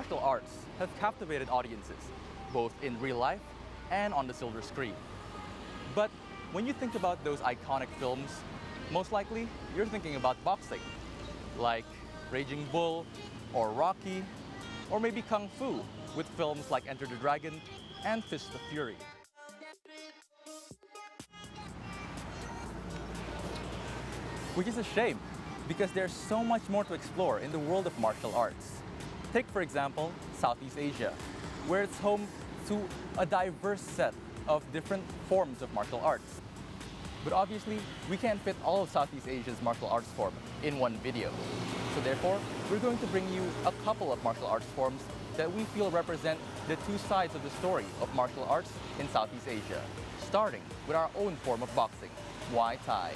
martial arts have captivated audiences, both in real life and on the silver screen. But when you think about those iconic films, most likely you're thinking about boxing, like Raging Bull or Rocky, or maybe Kung Fu with films like Enter the Dragon and Fist of Fury. Which is a shame, because there's so much more to explore in the world of martial arts. Take, for example, Southeast Asia, where it's home to a diverse set of different forms of martial arts. But obviously, we can't fit all of Southeast Asia's martial arts form in one video. So therefore, we're going to bring you a couple of martial arts forms that we feel represent the two sides of the story of martial arts in Southeast Asia, starting with our own form of boxing, Muay Thai.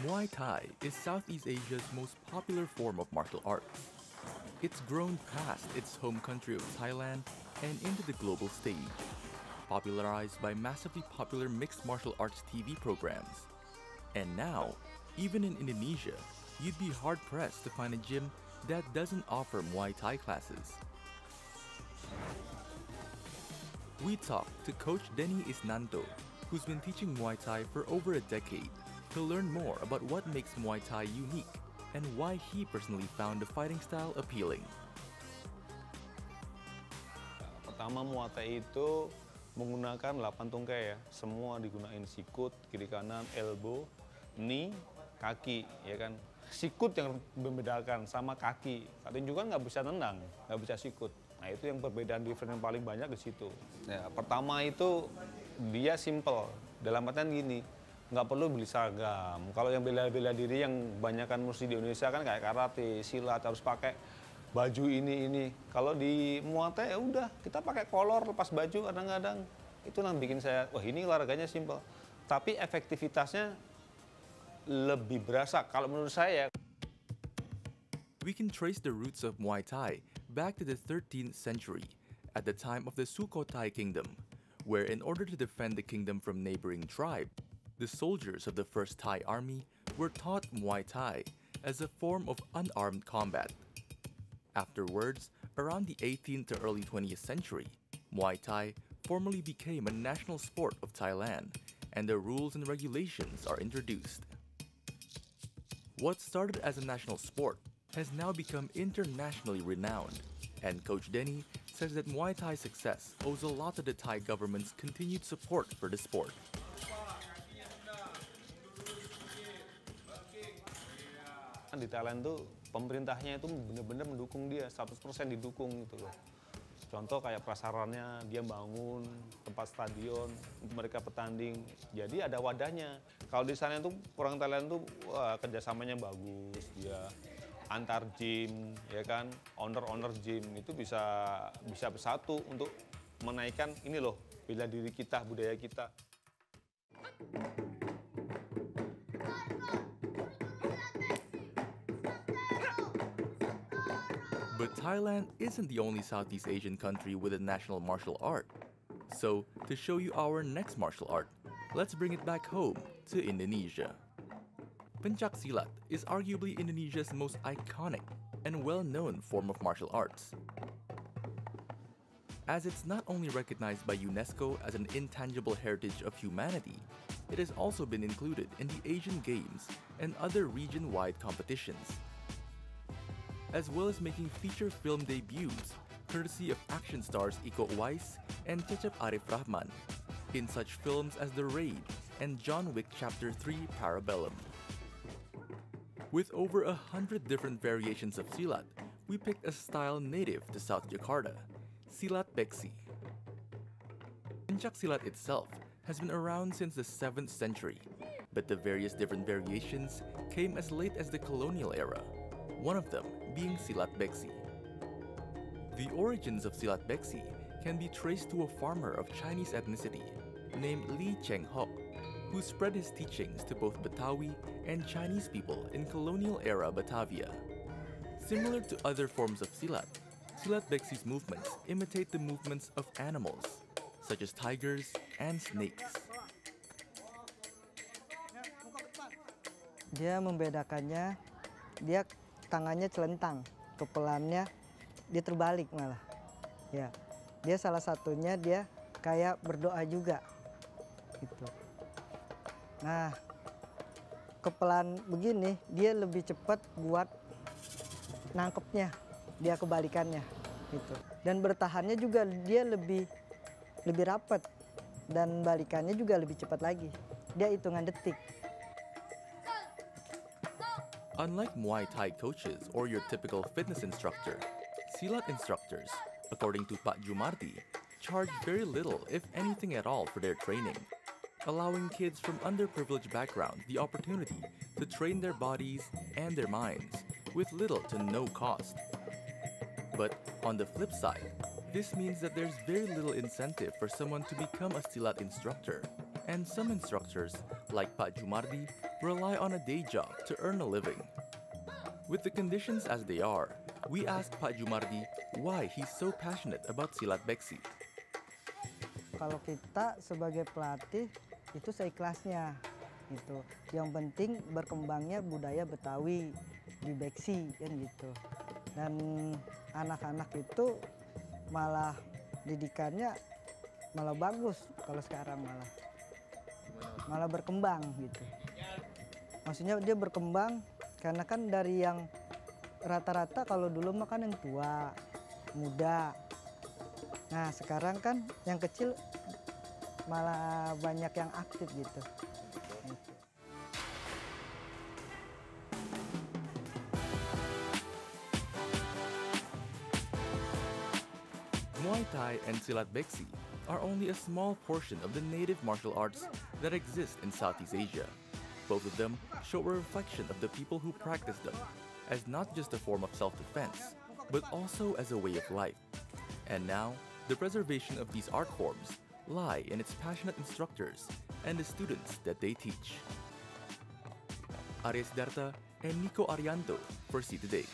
Muay Thai is Southeast Asia's most popular form of martial arts. It's grown past its home country of Thailand and into the global stage, popularized by massively popular mixed martial arts TV programs. And now, even in Indonesia, you'd be hard-pressed to find a gym that doesn't offer Muay Thai classes. We talked to Coach Denny Isnanto, who's been teaching Muay Thai for over a decade, to learn more about what makes Muay Thai unique and why he personally found the fighting style appealing. Pertama, Muay Thai itu menggunakan 8 tungkai ya. Semua digunain sikut, kiri kanan, elbow, knee, kaki, ya kan. Sikut yang membedakan sama kaki. Katanya juga nggak bisa tendang, nggak bisa sikut. Nah itu yang perbedaan different yang paling banyak di situ. Ya, pertama itu dia simple. Dalam artian gini, nggak perlu beli seragam. Kalau yang bela-bela diri yang kebanyakan mesti di Indonesia kan kayak karate, silat harus pakai baju ini. Kalau di Muay Thai ya udah kita pakai kolor, lepas baju kadang-kadang. Itu yang bikin saya, wah ini olahraganya simple. Tapi efektivitasnya lebih berasa kalau menurut saya. We can trace the roots of Muay Thai back to the 13th century, at the time of the Sukhothai Kingdom, where in order to defend the kingdom from neighboring tribes, the soldiers of the First Thai Army were taught Muay Thai as a form of unarmed combat. Afterwards, around the 18th to early 20th century, Muay Thai formally became a national sport of Thailand, and the rules and regulations are introduced. What started as a national sport has now become internationally renowned, and Coach Denny says that Muay Thai's success owes a lot to the Thai government's continued support for the sport. Di Thailand tuh pemerintahnya itu benar-benar mendukung dia, 100% didukung gitu loh. Contoh kayak prasarannya, dia bangun tempat stadion untuk mereka bertanding. Jadi ada wadahnya. Kalau di sana tuh orang Thailand tuh wah, kerjasamanya bagus, dia antar gym, ya kan, owner gym itu bisa bersatu untuk menaikkan ini loh, bela diri kita, budaya kita. But Thailand isn't the only Southeast Asian country with a national martial art. So, to show you our next martial art, let's bring it back home to Indonesia. Pencak Silat is arguably Indonesia's most iconic and well-known form of martial arts. As it's not only recognized by UNESCO as an intangible heritage of humanity, it has also been included in the Asian Games and other region-wide competitions, as well as making feature film debuts courtesy of action stars Iko Uwais and Cecep Arif Rahman in such films as The Raid and John Wick Chapter 3 Parabellum. With over 100 different variations of Silat, we picked a style native to South Jakarta, Silat Beksi. Pencak Silat itself has been around since the 7th century, but the various different variations came as late as the colonial era, one of them being Silat Beksi. The origins of Silat Beksi can be traced to a farmer of Chinese ethnicity named Li Cheng-hok, who spread his teachings to both Betawi and Chinese people in colonial-era Batavia. Similar to other forms of Silat, Silat Beksi's movements imitate the movements of animals, such as tigers and snakes. Dia membedakannya dia tangannya celentang, kepelannya dia terbalik malah. Ya, dia salah satunya dia kayak berdoa juga, gitu. Nah, kepelan begini dia lebih cepat buat nangkepnya, dia kebalikannya, gitu. Dan bertahannya juga dia lebih rapat dan balikannya juga lebih cepat lagi. Dia hitungan detik. Unlike Muay Thai coaches or your typical fitness instructor, Silat instructors, according to Pak Jumardi, charge very little, if anything at all, for their training, allowing kids from underprivileged backgrounds the opportunity to train their bodies and their minds with little to no cost. But on the flip side, this means that there's very little incentive for someone to become a Silat instructor, and some instructors, like Pak Jumardi, rely on a day job to earn a living. With the conditions as they are, we asked Pak Jumardi why he's so passionate about Silat Beksi. Kalau kita sebagai pelatih itu seikhlasnya, gitu. Yang penting berkembangnya budaya Betawi di Beksi, kan gitu. Dan anak-anak itu malah didikannya malah bagus kalau sekarang malah berkembang gitu. Maksudnya dia berkembang karena kan dari yang rata-rata kalau dulu mah kan yang tua, muda. Nah sekarang kan yang kecil malah banyak yang aktif gitu. Muay Thai and Silat Beksi are only a small portion of the native martial arts that exist in Southeast Asia. Both of them show a reflection of the people who practice them, as not just a form of self-defense, but also as a way of life. And now, the preservation of these art forms lie in its passionate instructors and the students that they teach. Aries Darta and Nico Arianto for See Today.